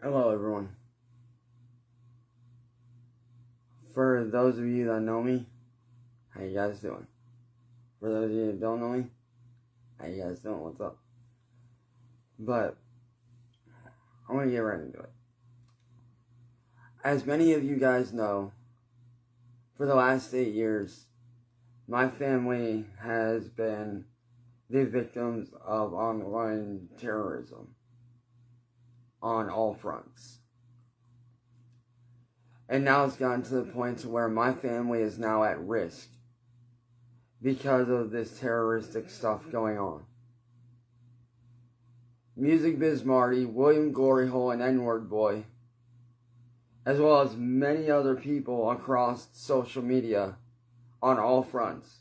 Hello everyone. For those of you that know me, how you guys doing? For those of you that don't know me, how you guys doing? What's up? But I'm gonna get right into it. As many of you guys know, for the last 8 years, my family has been the victims of online terrorism on all fronts. And now it's gotten to the point to where my family is now at risk because of this terroristic stuff going on. Music Biz Marty, William Gloryhole, and N-Word Boy, as well as many other people across social media on all fronts.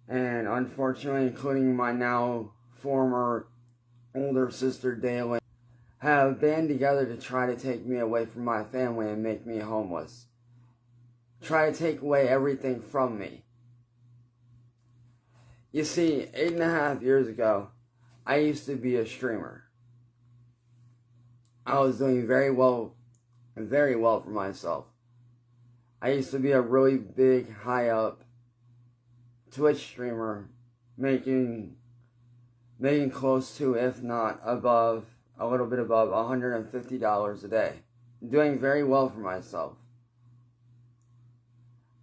And unfortunately, including my now former older sister Daylin, have band together to try to take me away from my family and make me homeless. Try to take away everything from me. You see, 8.5 years ago, I used to be a streamer. I was doing very well for myself. I used to be a really big, high up Twitch streamer, making close to, if not above, a little bit above $150 a day. Doing very well for myself.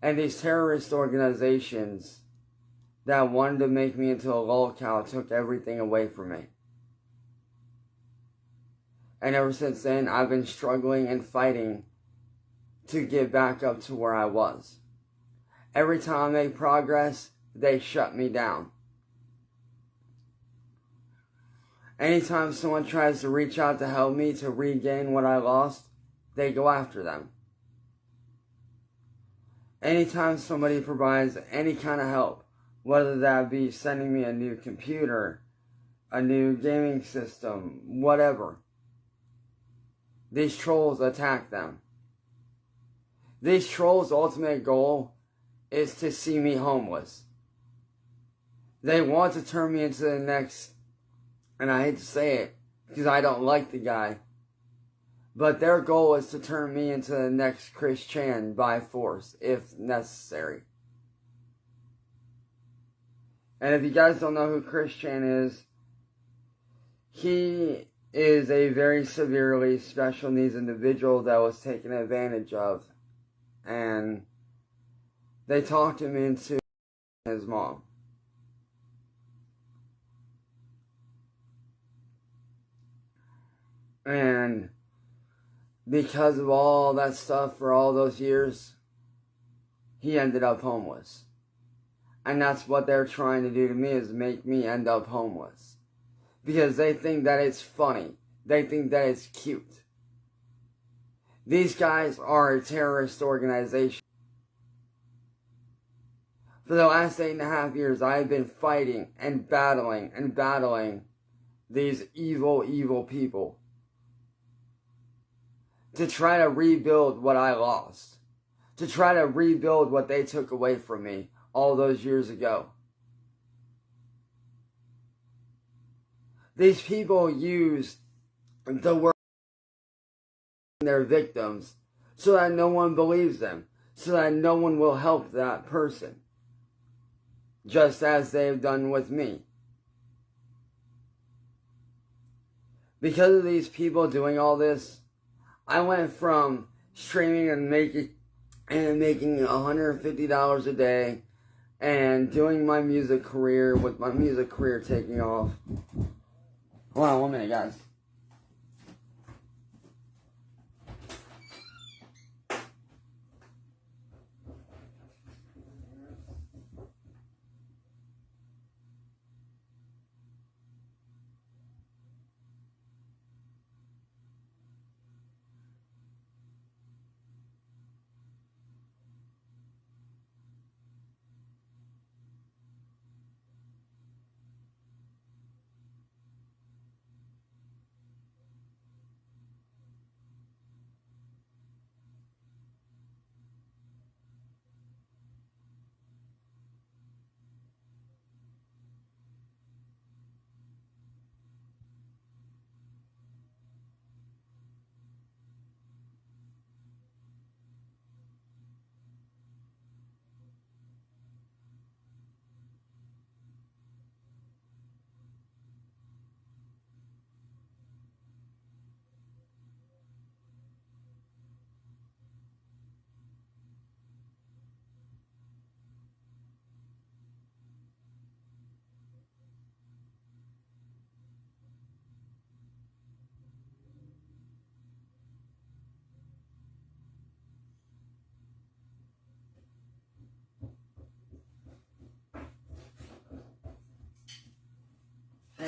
And these terrorist organizations that wanted to make me into a lolcow took everything away from me. And ever since then, I've been struggling and fighting to get back up to where I was. Every time I make progress, they shut me down. Anytime someone tries to reach out to help me to regain what I lost, they go after them. Anytime somebody provides any kind of help, whether that be sending me a new computer, a new gaming system, whatever, these trolls attack them. These trolls' ultimate goal is to see me homeless. They want to turn me into the next, and I hate to say it because I don't like the guy, but their goal is to turn me into the next Chris Chan by force, if necessary. And if you guys don't know who Chris Chan is, he is a very severely special needs individual that was taken advantage of. And they talked him into his mom. And because of all that stuff for all those years, he ended up homeless. And that's what they're trying to do to me, is make me end up homeless. Because they think that it's funny. They think that it's cute. These guys are a terrorist organization. For the last 8.5 years, I have been fighting and battling these evil people to try to rebuild what I lost. To try to rebuild what they took away from me all those years ago. These people use the word their victims so that no one believes them, so that no one will help that person, just as they've done with me. Because of these people doing all this, I went from streaming and making $150 a day and doing my music career, with my music career taking off. Hold on 1 minute, guys.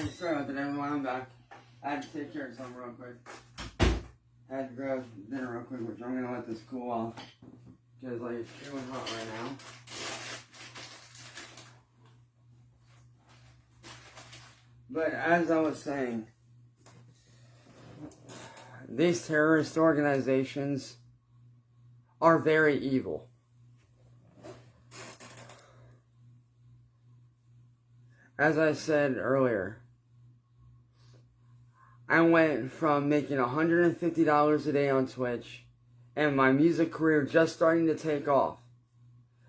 Hey, sorry about that, everyone. I'm back. I had to take care of something real quick. I had to grab dinner real quick, which I'm gonna let this cool off. Because, like, it's feeling hot right now. But as I was saying, these terrorist organizations are very evil. As I said earlier, I went from making $150 a day on Twitch and my music career just starting to take off.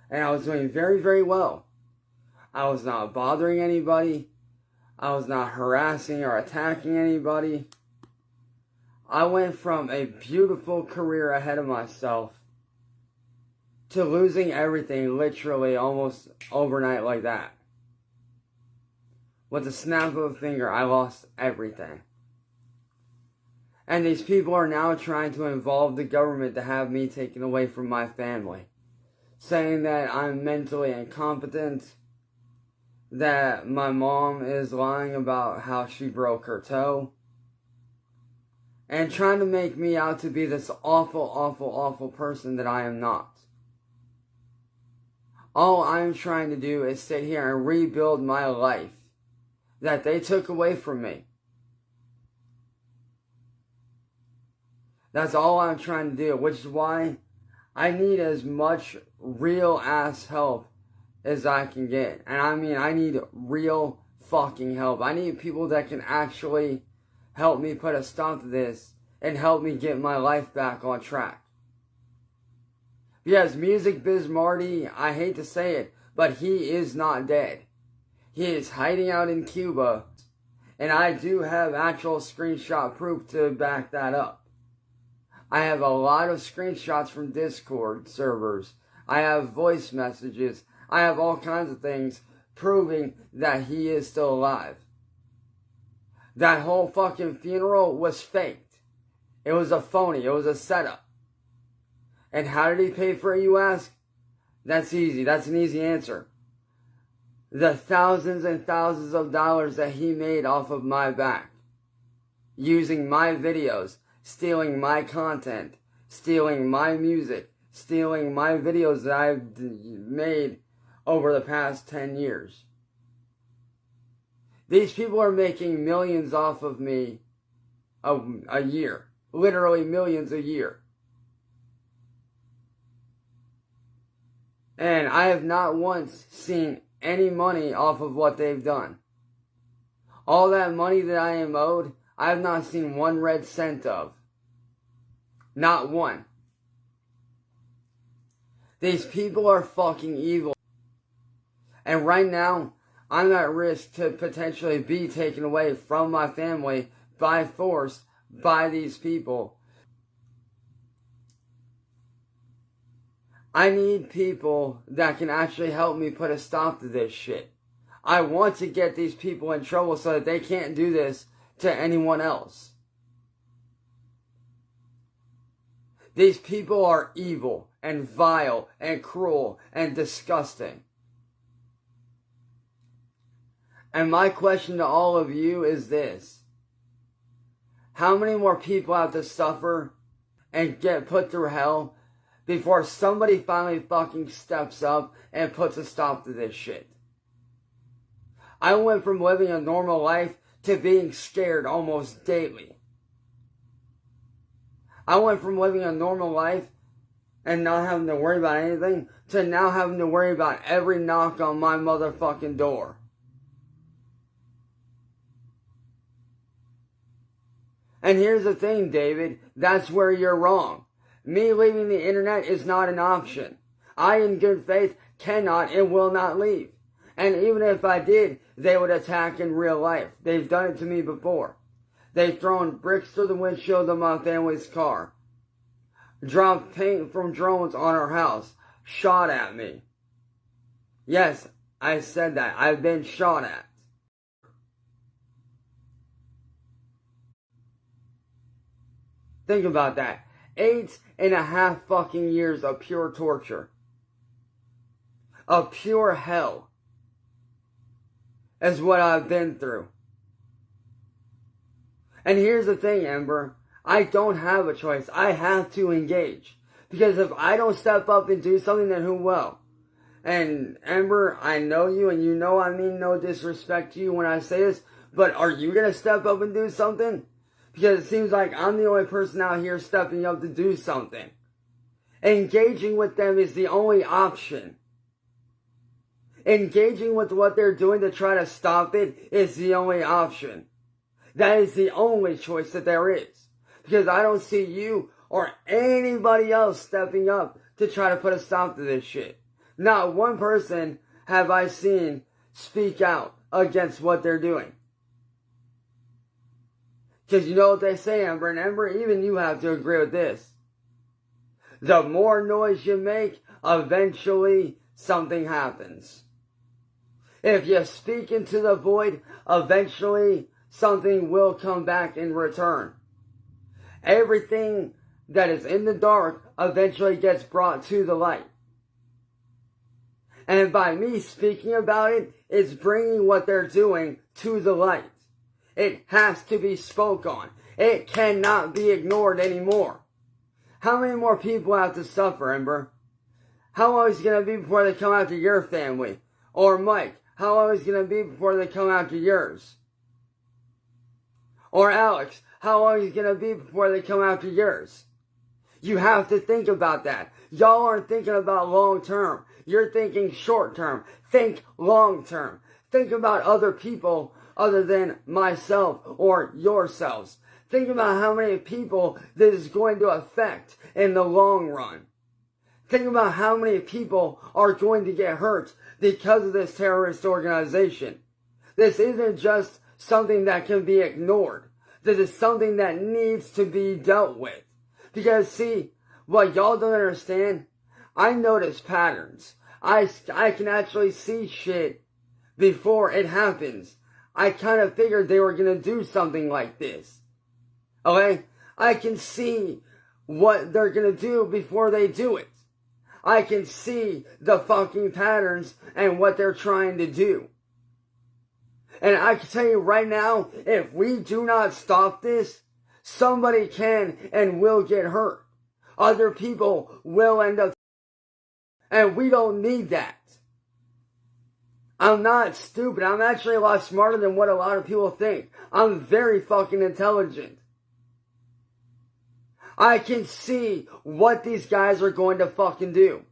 And I was doing very, very well. I was not bothering anybody. I was not harassing or attacking anybody. I went from a beautiful career ahead of myself to losing everything literally almost overnight like that. With the snap of a finger, I lost everything. And these people are now trying to involve the government to have me taken away from my family. Saying that I'm mentally incompetent, that my mom is lying about how she broke her toe, and trying to make me out to be this awful, awful, awful person that I am not. All I'm trying to do is sit here and rebuild my life that they took away from me. That's all I'm trying to do, which is why I need as much real ass help as I can get. And I mean, I need real fucking help. I need people that can actually help me put a stop to this and help me get my life back on track. Because Music Biz Marty, I hate to say it, but he is not dead. He is hiding out in Cuba, and I do have actual screenshot proof to back that up. I have a lot of screenshots from Discord servers. I have voice messages. I have all kinds of things proving that he is still alive. That whole fucking funeral was faked. It was a phony. It was a setup. And how did he pay for it, you ask? That's easy. That's an easy answer. The thousands and thousands of dollars that he made off of my back. Using my videos. Stealing my content. Stealing my music. Stealing my videos that I've made over the past 10 years. These people are making millions off of me a year. Literally millions a year. And I have not once seen any money off of what they've done. All that money that I am owed, I have not seen one red cent of. Not one. These people are fucking evil. And right now, I'm at risk to potentially be taken away from my family by force by these people. I need people that can actually help me put a stop to this shit. I want to get these people in trouble so that they can't do this to anyone else. These people are evil and vile and cruel and disgusting. And my question to all of you is this. How many more people have to suffer and get put through hell before somebody finally fucking steps up and puts a stop to this shit? I went from living a normal life to being scared almost daily. I went from living a normal life and not having to worry about anything to now having to worry about every knock on my motherfucking door. And here's the thing, David, that's where you're wrong. Me leaving the internet is not an option. I, in good faith, cannot and will not leave. And even if I did, they would attack in real life. They've done it to me before. They've thrown bricks through the windshield of my family's car. Dropped paint from drones on our house. Shot at me. Yes, I said that. I've been shot at. Think about that. 8.5 fucking years of pure torture. Of pure hell. Is what I've been through. And here's the thing, Ember. I don't have a choice. I have to engage. Because if I don't step up and do something, then who will? And Ember, I know you, and you know I mean no disrespect to you when I say this, but are you going to step up and do something? Because it seems like I'm the only person out here stepping up to do something. Engaging with them is the only option. Engaging with what they're doing to try to stop it is the only option. That is the only choice that there is. Because I don't see you or anybody else stepping up to try to put a stop to this shit. Not one person have I seen speak out against what they're doing. Because you know what they say, Ember, and Ember, even you have to agree with this. The more noise you make, eventually something happens. If you speak into the void, eventually something will come back in return. Everything that is in the dark eventually gets brought to the light. And by me speaking about it, it's bringing what they're doing to the light. It has to be spoke on. It cannot be ignored anymore. How many more people have to suffer, Ember? How long is it going to be before they come after your family? Or Mike, how long is it going to be before they come after yours? Or Alex, how long is it going to be before they come after yours? You have to think about that. Y'all aren't thinking about long term. You're thinking short term. Think long term. Think about other people other than myself or yourselves. Think about how many people this is going to affect in the long run. Think about how many people are going to get hurt because of this terrorist organization. This isn't just something that can be ignored. This is something that needs to be dealt with. Because see, what y'all don't understand, I notice patterns. I can actually see shit before it happens. I kind of figured they were going to do something like this. Okay? I can see what they're going to do before they do it. I can see the fucking patterns and what they're trying to do. And I can tell you right now, if we do not stop this, somebody can and will get hurt. Other people will end up. And we don't need that. I'm not stupid. I'm actually a lot smarter than what a lot of people think. I'm very fucking intelligent. I can see what these guys are going to fucking do.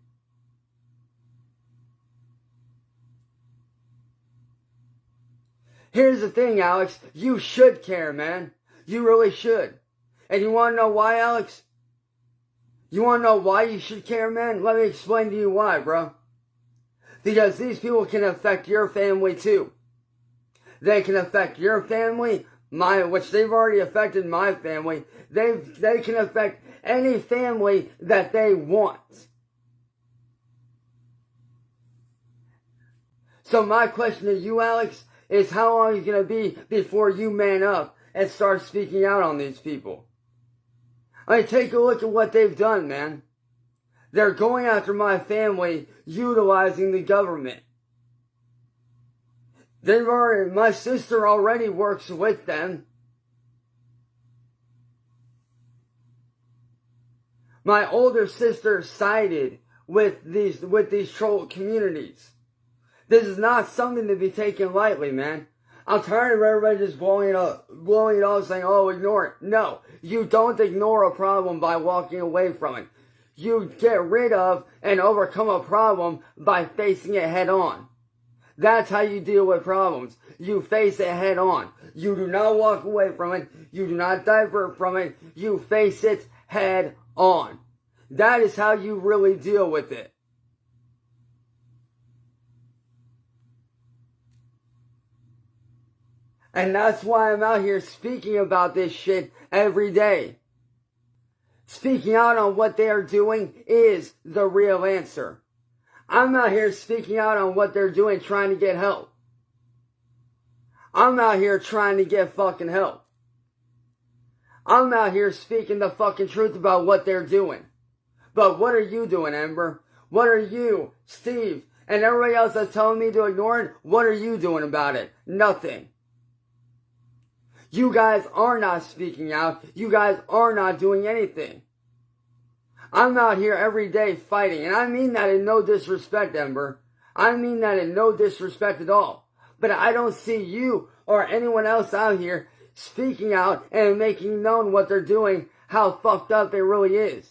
Here's the thing, Alex. You should care, man. You really should. And you want to know why, Alex? You want to know why you should care, man? Let me explain to you why, bro. Because these people can affect your family too. They can affect your family, which they've already affected my family. They can affect any family that they want. So my question to you, Alex, is how long is it going to be before you man up and start speaking out on these people? I mean, take a look at what they've done, man. They're going after my family, utilizing the government. My sister already works with them. My older sister sided with these troll communities. This is not something to be taken lightly, man. I'm tired of everybody just blowing it off, saying, oh, ignore it. No, you don't ignore a problem by walking away from it. You get rid of and overcome a problem by facing it head on. That's how you deal with problems. You face it head on. You do not walk away from it. You do not divert from it. You face it head on. That is how you really deal with it. And that's why I'm out here speaking about this shit every day. Speaking out on what they are doing is the real answer. I'm out here speaking out on what they're doing, trying to get help. I'm out here trying to get fucking help. I'm out here speaking the fucking truth about what they're doing. But what are you doing, Ember? What are you, Steve, and everybody else that's telling me to ignore it? What are you doing about it? Nothing. You guys are not speaking out. You guys are not doing anything. I'm out here every day fighting, and I mean that in no disrespect, Ember. I mean that in no disrespect at all. But I don't see you or anyone else out here speaking out and making known what they're doing, how fucked up it really is.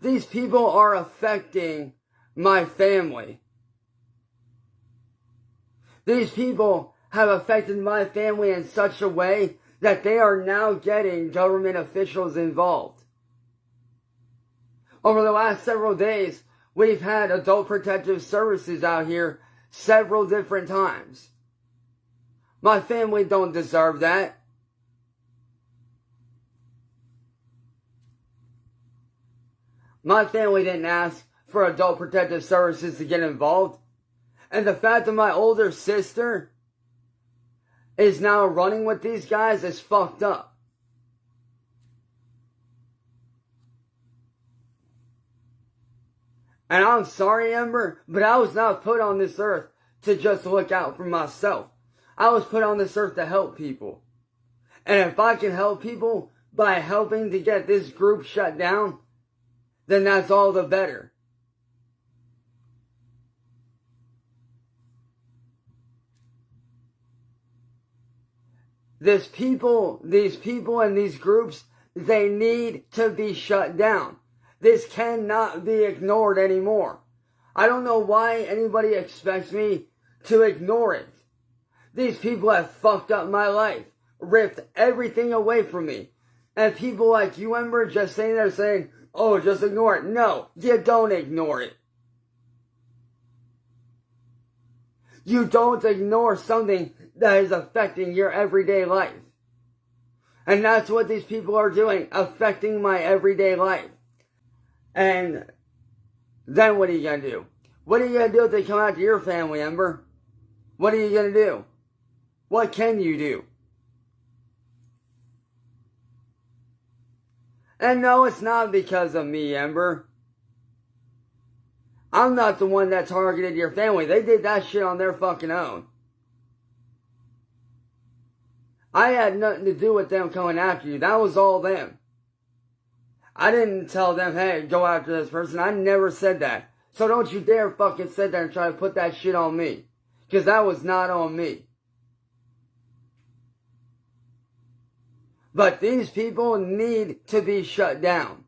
These people are affecting my family. These people have affected my family in such a way that they are now getting government officials involved. Over the last several days, we've had Adult Protective Services out here several different times. My family don't deserve that. My family didn't ask for Adult Protective Services to get involved. And the fact that my older sister is now running with these guys is fucked up. And I'm sorry, Ember, but I was not put on this earth to just look out for myself. I was put on this earth to help people. And if I can help people by helping to get this group shut down, then that's all the better. These people and these groups, they need to be shut down. This cannot be ignored anymore. I don't know why anybody expects me to ignore it. These people have fucked up my life, ripped everything away from me. And people like you, Ember, just sitting there saying, oh, just ignore it. No, you don't ignore it. You don't ignore something that is affecting your everyday life. And that's what these people are doing, affecting my everyday life. And then what are you going to do? What are you going to do if they come after your family, Ember? What are you going to do? What can you do? And no, it's not because of me, Ember. I'm not the one that targeted your family. They did that shit on their fucking own. I had nothing to do with them coming after you. That was all them. I didn't tell them, hey, go after this person. I never said that. So don't you dare fucking sit there and try to put that shit on me. Because that was not on me. But these people need to be shut down.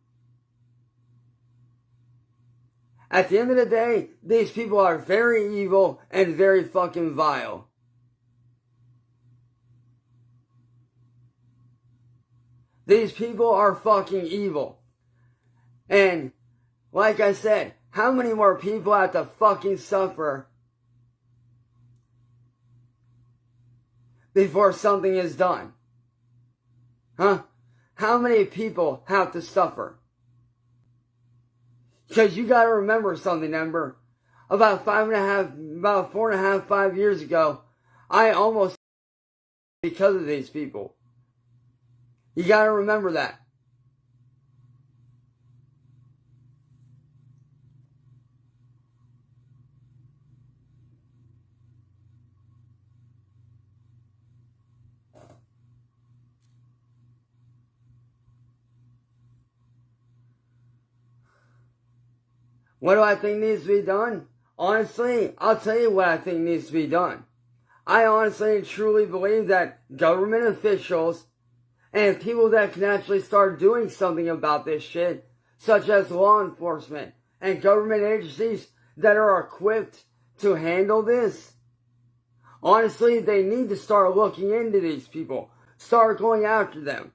At the end of the day, these people are very evil and very fucking vile. These people are fucking evil. And, like I said, how many more people have to fucking suffer before something is done? Huh? How many people have to suffer? Because you gotta remember something, Ember. About 4.5, 5 years ago, I almost because of these people. You gotta remember that. What do I think needs to be done? Honestly, I'll tell you what I think needs to be done. I honestly and truly believe that government officials and people that can actually start doing something about this shit, such as law enforcement and government agencies that are equipped to handle this, honestly, they need to start looking into these people. Start going after them.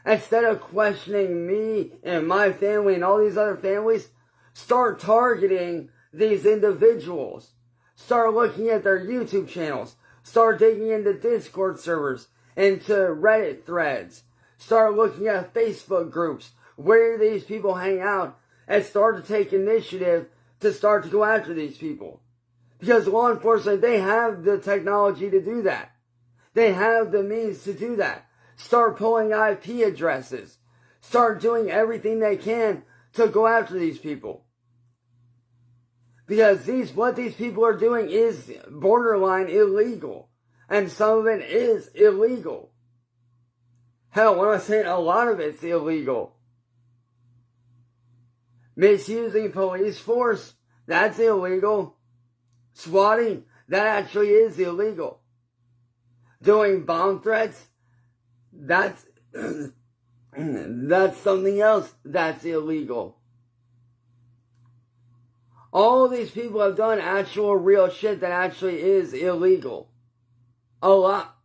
Instead of questioning me and my family and all these other families, start targeting these individuals. Start looking at their YouTube channels. Start digging into Discord servers, into Reddit threads. Start looking at Facebook groups where these people hang out and start to take initiative to start to go after these people. Because law enforcement, they have the technology to do that. They have the means to do that. Start pulling IP addresses. Start doing everything they can to go after these people. Because what these people are doing is borderline illegal. And some of it is illegal. Hell, when I'm saying a lot of it's illegal. Misusing police force, that's illegal. Swatting, that actually is illegal. Doing bomb threats, that's something else that's illegal. All these people have done actual real shit that actually is illegal. A lot.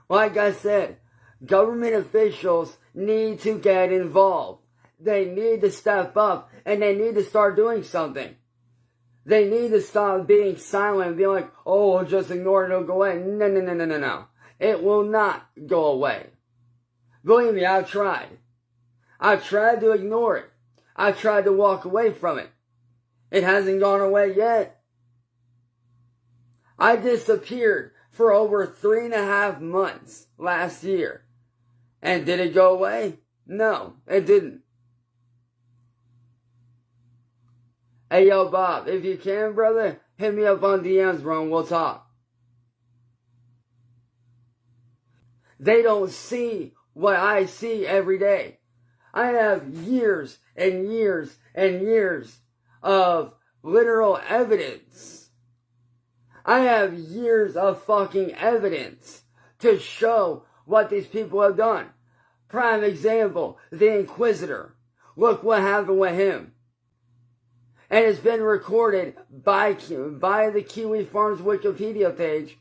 Like I said, government officials need to get involved. They need to step up and they need to start doing something. They need to stop being silent and being like, oh, we'll just ignore it, it'll go away. No. It will not go away. Believe me, I've tried. I've tried to ignore it. I've tried to walk away from it. It hasn't gone away yet. I disappeared for over 3.5 months last year. And did it go away? No, it didn't. Hey, yo, Bob, if you can, brother, hit me up on DMs, bro, and we'll talk. They don't see what I see every day. I have years and years and years of literal evidence. I have years of fucking evidence to show what these people have done. Prime example, the Inquisitor. Look what happened with him. And it's been recorded by the Kiwi Farms Wikipedia page,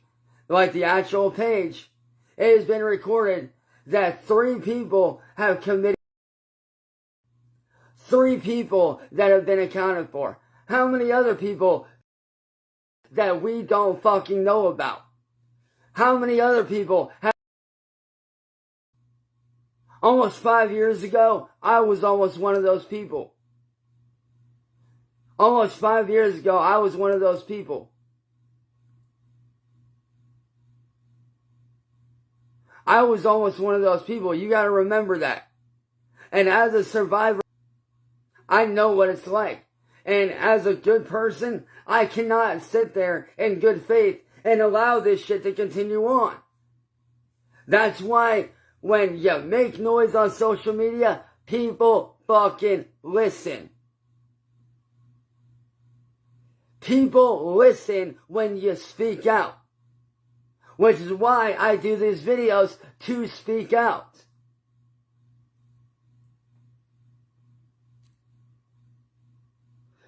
like the actual page. It has been recorded that 3 people have committed. 3 people that have been accounted for. How many other people that we don't fucking know about? How many other people have... Almost 5 years ago, I was almost one of those people. Almost 5 years ago, I was one of those people. I was almost one of those people. You gotta remember that. And as a survivor, I know what it's like. And as a good person, I cannot sit there in good faith and allow this shit to continue on. That's why when you make noise on social media, people fucking listen. People listen when you speak out. Which is why I do these videos, to speak out.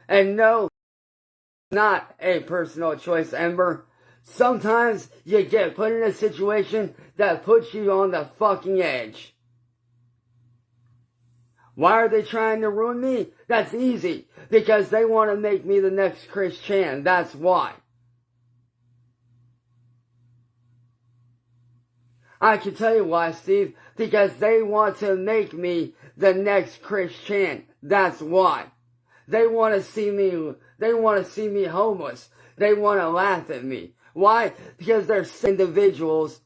And no, not a personal choice, Ember. Sometimes you get put in a situation that puts you on the fucking edge. Why are they trying to ruin me? That's easy. Because they want to make me the next Chris Chan. That's why. I can tell you why, Steve. Because they want to make me the next Chris Chan. That's why. They want to see me homeless. They want to laugh at me. Why? Because they're individuals.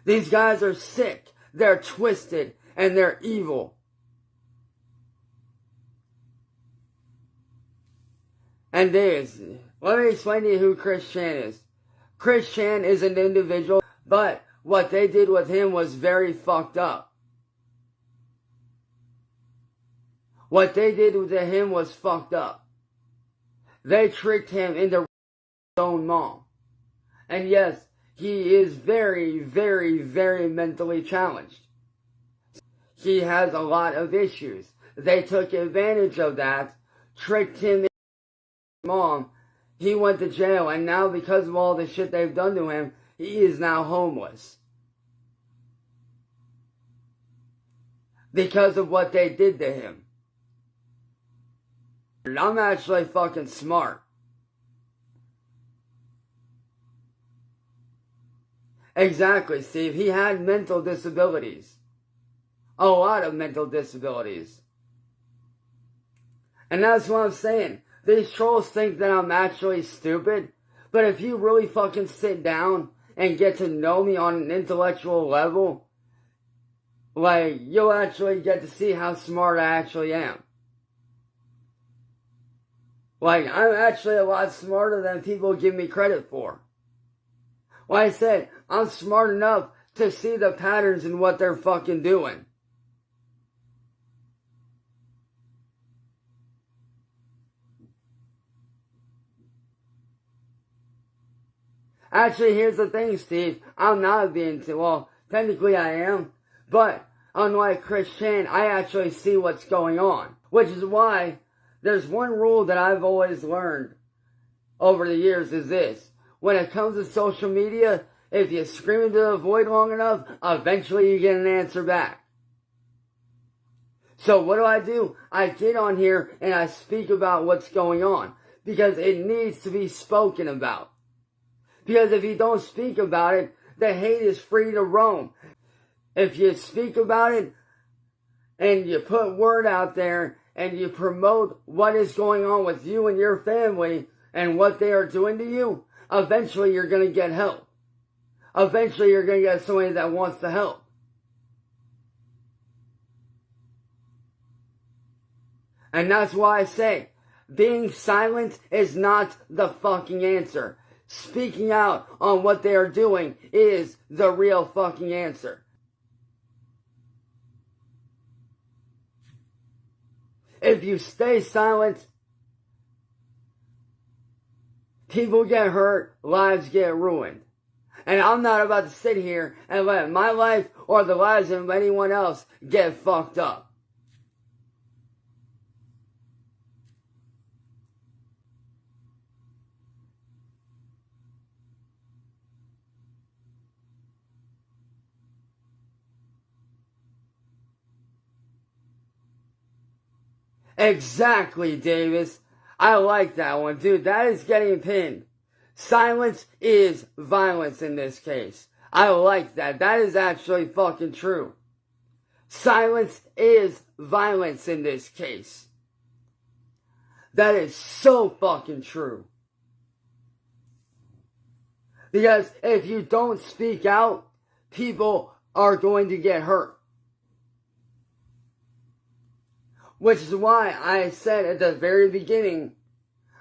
These guys are sick, they're twisted, and they're evil. And let me explain to you who Chris Chan is. Chris Chan is an individual, but what they did with him was very fucked up. What they did to him was fucked up. They tricked him into his own mom. And yes, he is very, very, very mentally challenged. He has a lot of issues. They took advantage of that, tricked him into his mom. He went to jail, and now because of all the shit they've done to him, he is now homeless. Because of what they did to him. I'm actually fucking smart. Exactly, Steve. He had mental disabilities. A lot of mental disabilities. And that's what I'm saying. These trolls think that I'm actually stupid. But if you really fucking sit down and get to know me on an intellectual level, like, you'll actually get to see how smart I actually am. Like, I'm actually a lot smarter than people give me credit for. Like I said, I'm smart enough to see the patterns in what they're fucking doing. Actually, here's the thing, Steve. I'm not being well, technically I am, but unlike Chris Chan, I actually see what's going on. Which is why there's one rule that I've always learned over the years is this. When it comes to social media, if you scream into the void long enough, eventually you get an answer back. So what do? I get on here and I speak about what's going on. Because it needs to be spoken about. Because if you don't speak about it, the hate is free to roam. If you speak about it and you put word out there and you promote what is going on with you and your family and what they are doing to you, eventually you're going to get help. Eventually you're going to get somebody that wants to help. And that's why I say, being silent is not the fucking answer. Speaking out on what they are doing is the real fucking answer. If you stay silent, people get hurt, lives get ruined. And I'm not about to sit here and let my life or the lives of anyone else get fucked up. Exactly, Davis. I like that one, dude. That is getting pinned. Silence is violence in this case. I like that. That is actually fucking true. Silence is violence in this case. That is so fucking true. Because if you don't speak out, people are going to get hurt. Which is why I said at the very beginning,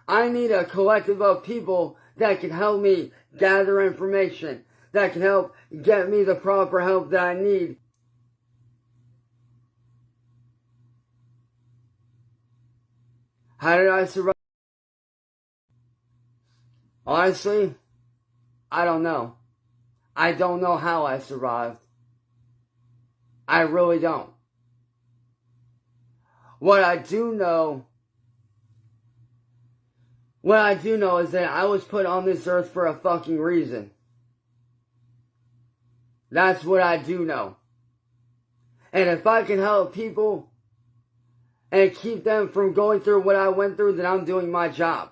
I need a collective of people that can help me gather information, that can help get me the proper help that I need. How did I survive? Honestly, I don't know. I don't know how I survived. I really don't. What I do know is that I was put on this earth for a fucking reason. That's what I do know. And if I can help people and keep them from going through what I went through, then I'm doing my job.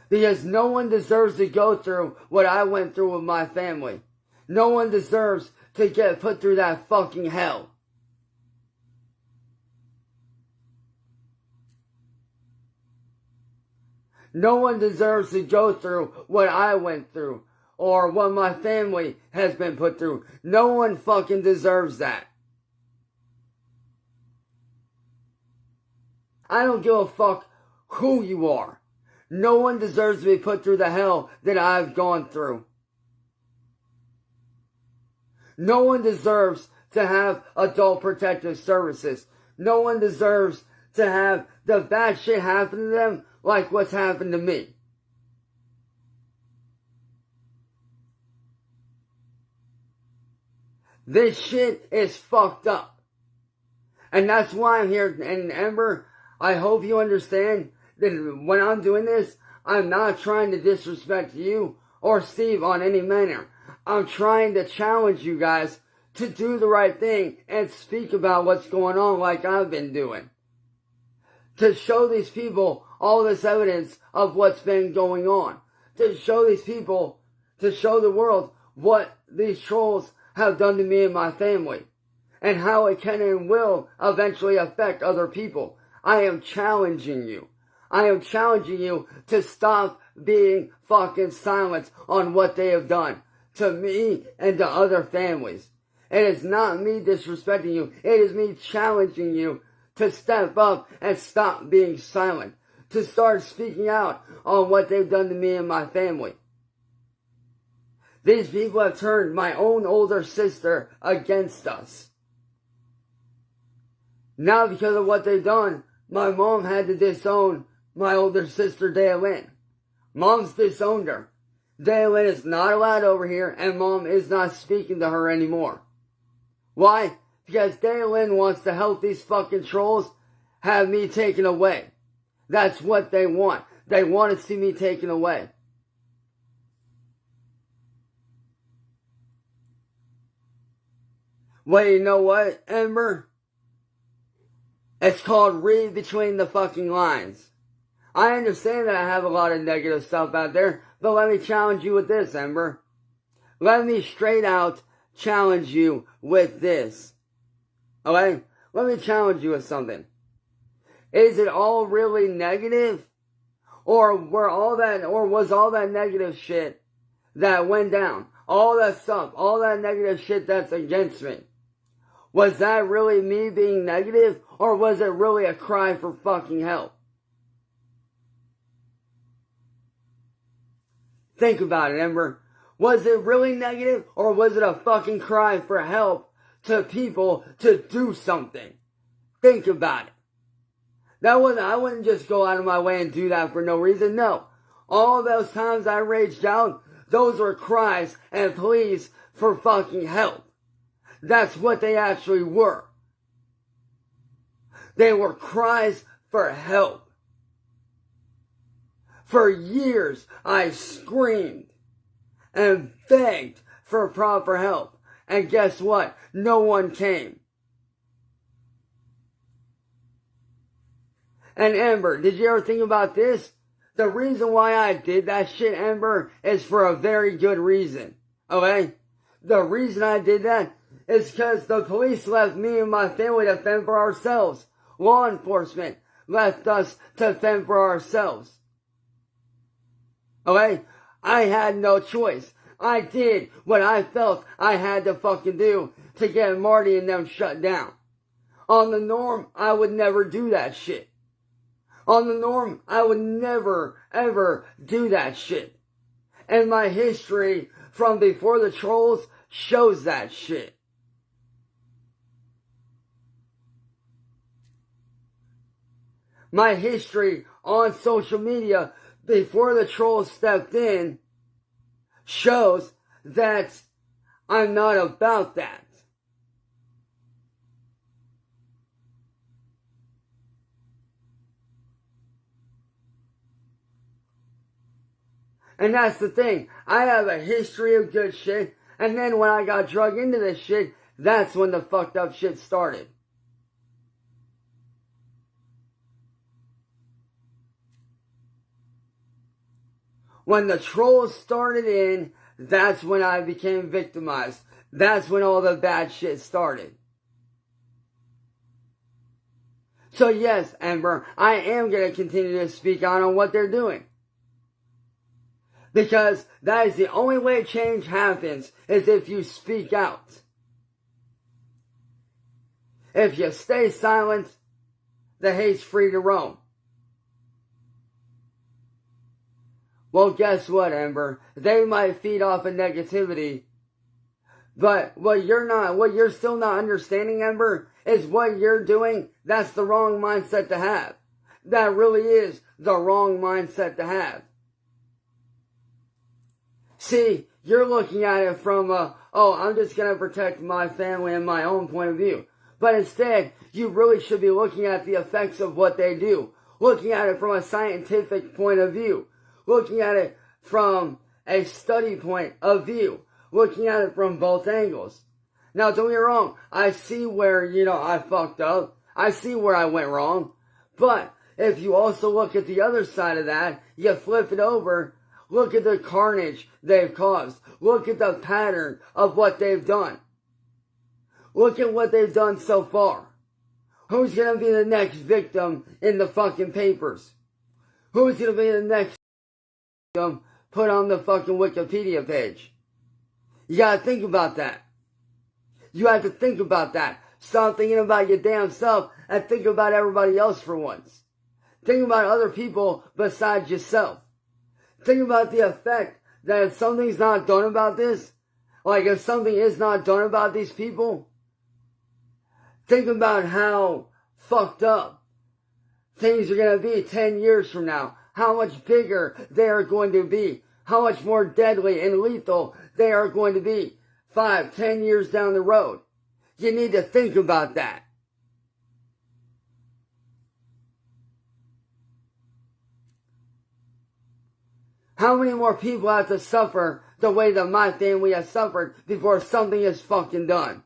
Because no one deserves to go through what I went through with my family. No one deserves to get put through that fucking hell. No one deserves to go through what I went through or what my family has been put through. No one fucking deserves that. I don't give a fuck who you are. No one deserves to be put through the hell that I've gone through. No one deserves to have adult protective services. No one deserves to have the bad shit happen to them like what's happened to me. This shit is fucked up. And that's why I'm here. And Ember, I hope you understand that when I'm doing this, I'm not trying to disrespect you or Steve on any manner. I'm trying to challenge you guys to do the right thing and speak about what's going on like I've been doing. To show these people all this evidence of what's been going on. To show these people, to show the world what these trolls have done to me and my family. And how it can and will eventually affect other people. I am challenging you. I am challenging you to stop being fucking silent on what they have done to me and to other families. It is not me disrespecting you. It is me challenging you to step up and stop being silent. To start speaking out on what they've done to me and my family. These people have turned my own older sister against us. Now because of what they've done, my mom had to disown my older sister, Daylin. Mom's disowned her. Daylin is not allowed over here, and Mom is not speaking to her anymore. Why? Because Daylin wants to help these fucking trolls have me taken away. That's what they want. They want to see me taken away. Well, you know what, Ember? It's called read between the fucking lines. I understand that I have a lot of negative stuff out there, but let me challenge you with this, Ember. Let me straight out challenge you with this. Okay? Let me challenge you with something. Is it all really negative? Or was all that negative shit that went down, all that stuff, all that negative shit that's against me, was that really me being negative? Or was it really a cry for fucking help? Think about it, Ember. Was it really negative, or was it a fucking cry for help to people to do something? Think about it. I wouldn't just go out of my way and do that for no reason. No. All those times I raged out, those were cries and pleas for fucking help. That's what they actually were. They were cries for help. For years, I screamed and begged for proper help. And guess what? No one came. And Ember, did you ever think about this? The reason why I did that shit, Ember, is for a very good reason. Okay? The reason I did that is because the police left me and my family to fend for ourselves. Law enforcement left us to fend for ourselves. Okay? I had no choice. I did what I felt I had to fucking do to get Marty and them shut down. On the norm, I would never do that shit. On the norm, I would never, ever do that shit. And my history from before the trolls shows that shit. My history on social media before the trolls stepped in shows that I'm not about that. And that's the thing. I have a history of good shit, and then when I got drug into this shit, that's when the fucked up shit started. When the trolls started in, that's when I became victimized. That's when all the bad shit started. So yes, Ember, I am going to continue to speak out on what they're doing. Because that is the only way change happens, is if you speak out. If you stay silent, the hate's free to roam. Well, guess what, Ember? They might feed off of negativity, but what you're still not understanding, Ember, is what you're doing, that's the wrong mindset to have. That really is the wrong mindset to have. See, you're looking at it from I'm just going to protect my family and my own point of view. But instead, you really should be looking at the effects of what they do. Looking at it from a scientific point of view. Looking at it from a study point of view. Looking at it from both angles. Now, don't get me wrong. I see where, I fucked up. I see where I went wrong. But if you also look at the other side of that, you flip it over. Look at the carnage they've caused. Look at the pattern of what they've done. Look at what they've done so far. Who's going to be the next victim in the fucking papers? Who's going to be the next victim put on the fucking Wikipedia page? You gotta think about that. You have to think about that. Stop thinking about your damn self and think about everybody else for once. Think about other people besides yourself. Think about the effect that if something's not done about this, like if something is not done about these people, think about how fucked up things are going to be 10 years from now. How much bigger they are going to be. How much more deadly and lethal they are going to be 5, 10 years down the road. You need to think about that. How many more people have to suffer the way that my family has suffered before something is fucking done?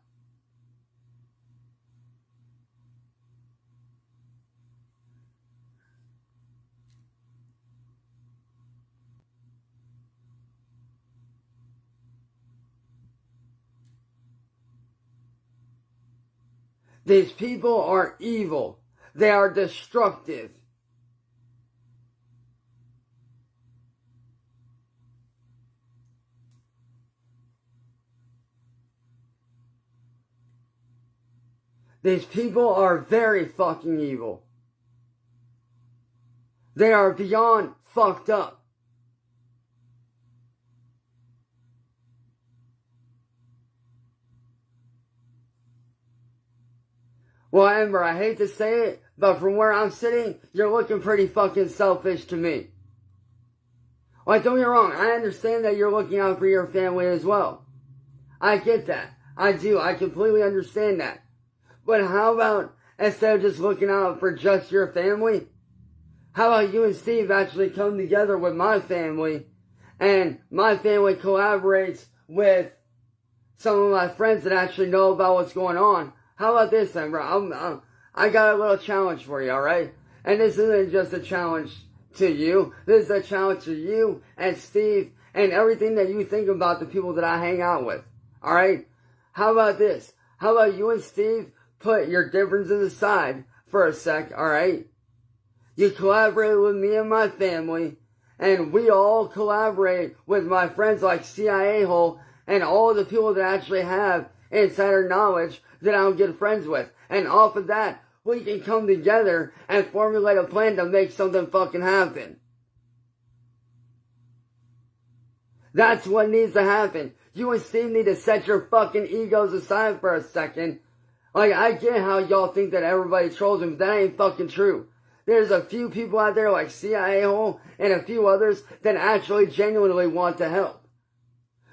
These people are evil. They are destructive. These people are very fucking evil. They are beyond fucked up. Well, Amber, I hate to say it, but from where I'm sitting, you're looking pretty fucking selfish to me. Like, don't get me wrong, I understand that you're looking out for your family as well. I get that. I do. I completely understand that. But how about, instead of just looking out for just your family, how about you and Steve actually come together with my family, and my family collaborates with some of my friends that actually know about what's going on? How about this then, bro? I got a little challenge for you, alright? And this isn't just a challenge to you. This is a challenge to you and Steve and everything that you think about the people that I hang out with. Alright? How about this? How about you and Steve put your differences aside for a sec, alright? You collaborate with me and my family, and we all collaborate with my friends like CIA Hole and all the people that actually have insider knowledge that I'm good friends with. And off of that, we can come together and formulate a plan to make something fucking happen. That's what needs to happen. You and Steve need to set your fucking egos aside for a second. Like, I get how y'all think that everybody trolls him, but that ain't fucking true. There's a few people out there like CIA Hole and a few others that actually genuinely want to help.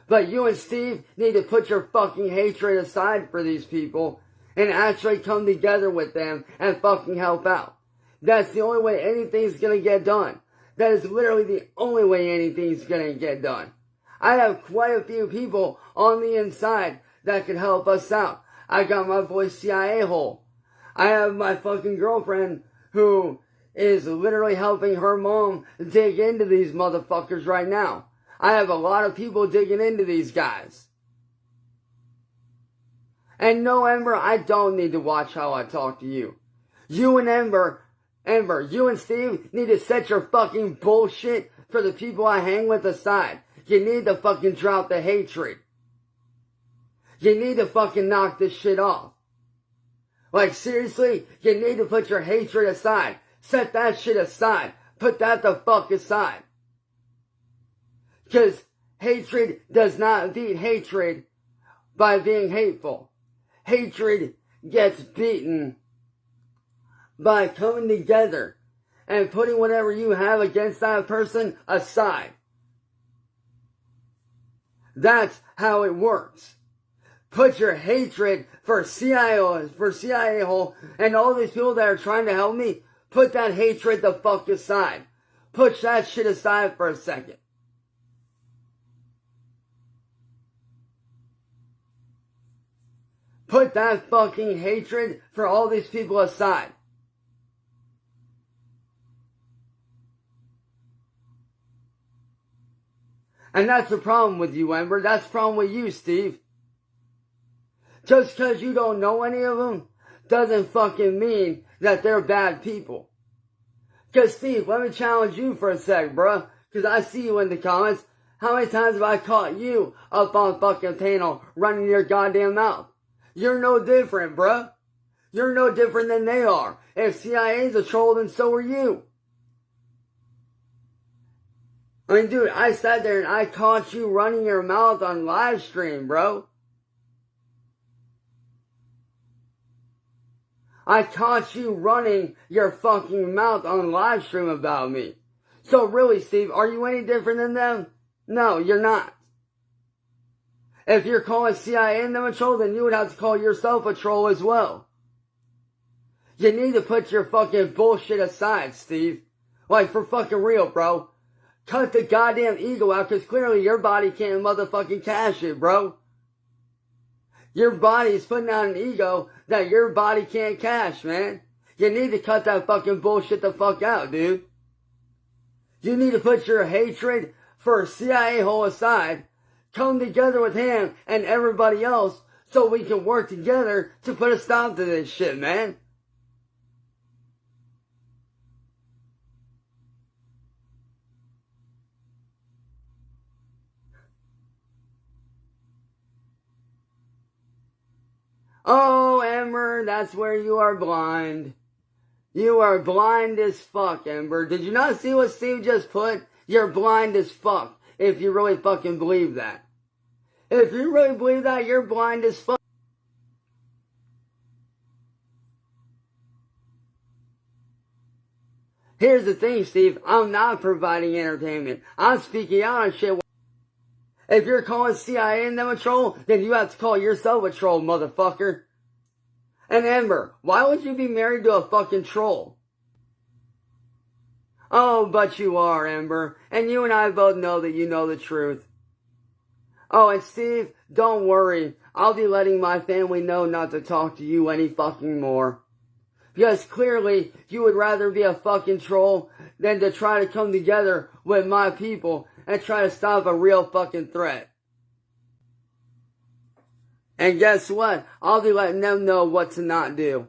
But you and Steve need to put your fucking hatred aside for these people and actually come together with them and fucking help out. That's the only way anything's gonna get done. That is literally the only way anything's gonna get done. I have quite a few people on the inside that could help us out. I got my boy CIA Hole. I have my fucking girlfriend who is literally helping her mom dig into these motherfuckers right now. I have a lot of people digging into these guys. And no, Ember, I don't need to watch how I talk to you. You and Ember, you and Steve need to set your fucking bullshit for the people I hang with aside. You need to fucking drop the hatred. You need to fucking knock this shit off. Like, seriously, you need to put your hatred aside. Set that shit aside. Put that the fuck aside. Because hatred does not beat hatred by being hateful. Hatred gets beaten by coming together and putting whatever you have against that person aside. That's how it works. Put your hatred for CIA Hole and all these people that are trying to help me, put that hatred the fuck aside. Push that shit aside for a second. Put that fucking hatred for all these people aside. And that's the problem with you, Ember. That's the problem with you, Steve. Just because you don't know any of them doesn't fucking mean that they're bad people. Because, Steve, let me challenge you for a sec, bruh. Because I see you in the comments. How many times have I caught you up on fucking panel running your goddamn mouth? You're no different, bruh. You're no different than they are. If CIA's a troll, then so are you. I mean, dude, I sat there and I caught you running your mouth on live stream, bro. I caught you running your fucking mouth on live stream about me. So really, Steve, are you any different than them? No, you're not. If you're calling CIA and them a troll, then you would have to call yourself a troll as well. You need to put your fucking bullshit aside, Steve. Like, for fucking real, bro. Cut the goddamn ego out, because clearly your body can't motherfucking cash it, bro. Your body is putting out an ego that your body can't cash, man. You need to cut that fucking bullshit the fuck out, dude. You need to put your hatred for CIA hole aside, come together with him and everybody else so we can work together to put a stop to this shit, man. Oh, Ember, that's where you are blind. You are blind as fuck, Ember. Did you not see what Steve just put? You're blind as fuck, if you really fucking believe that. If you really believe that, you're blind as fuck. Here's the thing, Steve. I'm not providing entertainment. I'm speaking out on shit. If you're calling CIA and them a troll, then you have to call yourself a troll, motherfucker. And Ember, why would you be married to a fucking troll? Oh, but you are, Ember. And you and I both know that you know the truth. Oh, and Steve, don't worry. I'll be letting my family know not to talk to you any fucking more. Because clearly, you would rather be a fucking troll than to try to come together with my people and try to stop a real fucking threat. And guess what? I'll be letting them know what to not do.